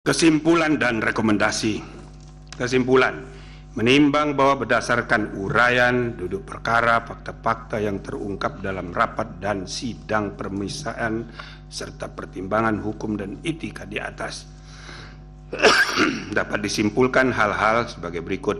Kesimpulan dan rekomendasi. Kesimpulan, menimbang bahwa berdasarkan uraian duduk perkara, fakta-fakta yang terungkap dalam rapat dan sidang permisaan serta pertimbangan hukum dan etika di atas, dapat disimpulkan hal-hal sebagai berikut.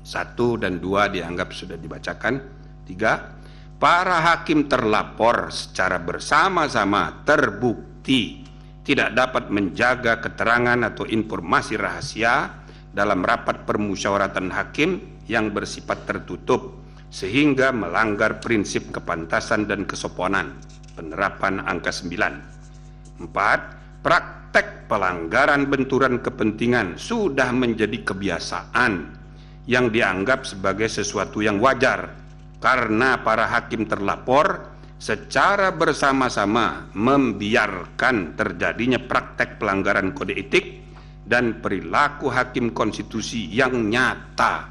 1 dan 2 dianggap sudah dibacakan. 3, para hakim terlapor secara bersama-sama terbukti tidak dapat menjaga keterangan atau informasi rahasia dalam rapat permusyawaratan hakim yang bersifat tertutup sehingga melanggar prinsip kepantasan dan kesopanan penerapan angka 9. 4, praktek pelanggaran benturan kepentingan sudah menjadi kebiasaan yang dianggap sebagai sesuatu yang wajar karena para hakim terlapor secara bersama-sama membiarkan terjadinya praktek pelanggaran kode etik dan perilaku hakim konstitusi yang nyata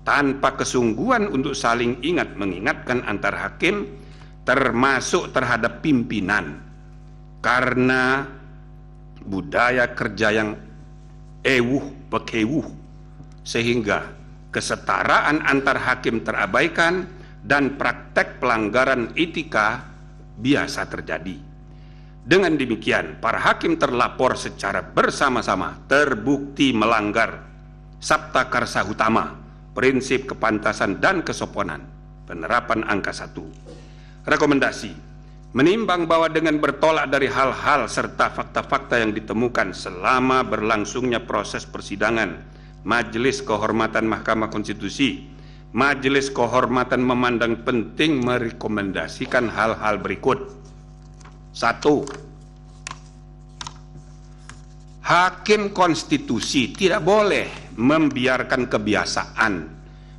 tanpa kesungguhan untuk saling ingat mengingatkan antar hakim termasuk terhadap pimpinan karena budaya kerja yang pekewuh sehingga kesetaraan antar hakim terabaikan dan praktek pelanggaran etika biasa terjadi. Dengan demikian, para hakim terlapor secara bersama-sama terbukti melanggar Sabta Karsa Utama, prinsip kepantasan dan kesopanan, penerapan angka 1. Rekomendasi, menimbang bahwa dengan bertolak dari hal-hal serta fakta-fakta yang ditemukan selama berlangsungnya proses persidangan Majelis Kehormatan Mahkamah Konstitusi, Majelis Kehormatan memandang penting merekomendasikan hal-hal berikut. 1. Hakim konstitusi tidak boleh membiarkan kebiasaan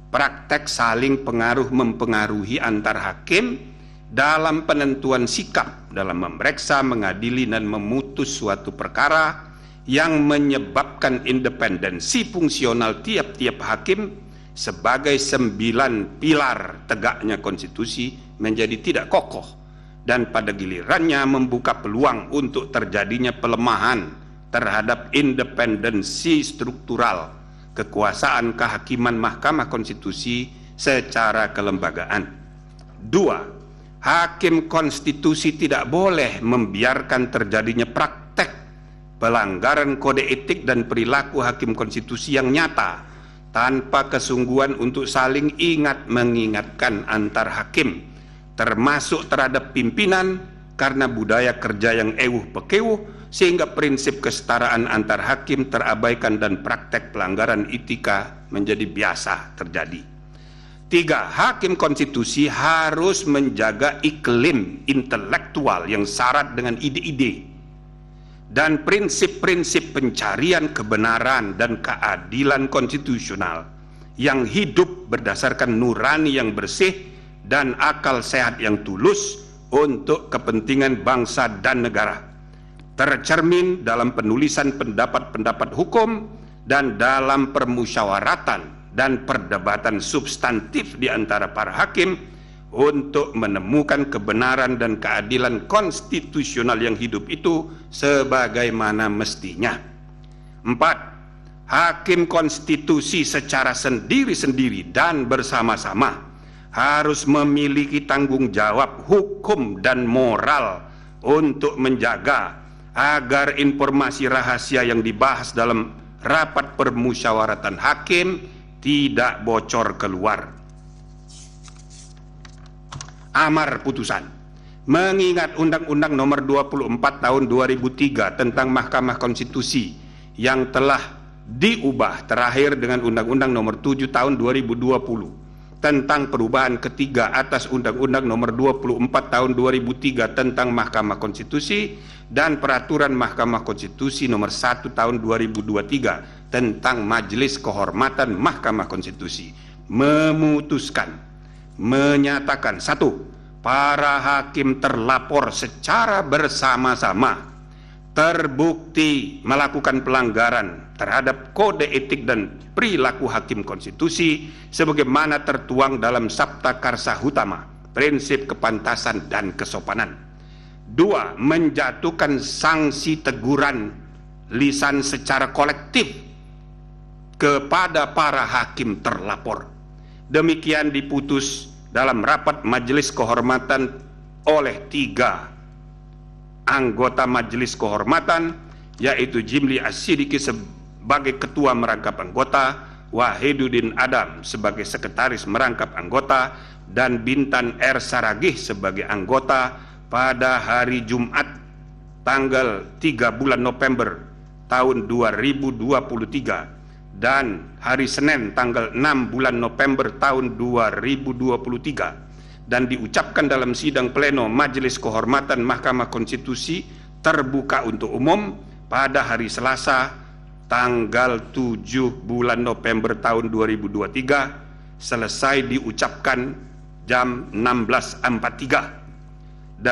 praktek saling pengaruh mempengaruhi antar hakim dalam penentuan sikap dalam memeriksa, mengadili, dan memutus suatu perkara yang menyebabkan independensi fungsional tiap-tiap hakim sebagai 9 pilar tegaknya konstitusi menjadi tidak kokoh dan pada gilirannya membuka peluang untuk terjadinya pelemahan terhadap independensi struktural kekuasaan kehakiman Mahkamah Konstitusi secara kelembagaan. 2. Hakim konstitusi tidak boleh membiarkan terjadinya praktek pelanggaran kode etik dan perilaku hakim konstitusi yang nyata tanpa kesungguhan untuk saling ingat mengingatkan antar hakim, termasuk terhadap pimpinan karena budaya kerja yang pekewuh sehingga prinsip kesetaraan antar hakim terabaikan dan praktek pelanggaran etika menjadi biasa terjadi. 3. Hakim konstitusi harus menjaga iklim intelektual yang syarat dengan ide-ide dan prinsip-prinsip pencarian kebenaran dan keadilan konstitusional yang hidup berdasarkan nurani yang bersih dan akal sehat yang tulus untuk kepentingan bangsa dan negara, tercermin dalam penulisan pendapat-pendapat hukum dan dalam permusyawaratan dan perdebatan substantif di antara para hakim untuk menemukan kebenaran dan keadilan konstitusional yang hidup itu sebagaimana mestinya. 4. Hakim konstitusi secara sendiri-sendiri dan bersama-sama harus memiliki tanggung jawab hukum dan moral untuk menjaga agar informasi rahasia yang dibahas dalam rapat permusyawaratan hakim tidak bocor keluar. Amar putusan, mengingat Undang-Undang Nomor 24 Tahun 2003 tentang Mahkamah Konstitusi yang telah diubah terakhir dengan Undang-Undang Nomor 7 Tahun 2020 tentang perubahan ketiga atas Undang-Undang Nomor 24 Tahun 2003 tentang Mahkamah Konstitusi dan Peraturan Mahkamah Konstitusi Nomor 1 Tahun 2023 tentang Majelis Kehormatan Mahkamah Konstitusi, memutuskan menyatakan 1. Para hakim terlapor secara bersama-sama terbukti melakukan pelanggaran terhadap kode etik dan perilaku hakim konstitusi sebagaimana tertuang dalam Sabta Karsa Utama, prinsip kepantasan dan kesopanan. 2. Menjatuhkan sanksi teguran lisan secara kolektif kepada para hakim terlapor. Demikian diputus dalam rapat Majelis Kehormatan oleh 3 anggota Majelis Kehormatan, yaitu Jimli As-Sidiki sebagai Ketua Merangkap Anggota, Wahiduddin Adam sebagai Sekretaris Merangkap Anggota, dan Bintan R. Saragih sebagai anggota pada hari Jumat tanggal 3 bulan November tahun 2023 dan hari Senin tanggal 6 bulan November tahun 2023, dan diucapkan dalam sidang pleno Majelis Kehormatan Mahkamah Konstitusi terbuka untuk umum pada hari Selasa tanggal 7 bulan November tahun 2023 selesai diucapkan jam 16.43.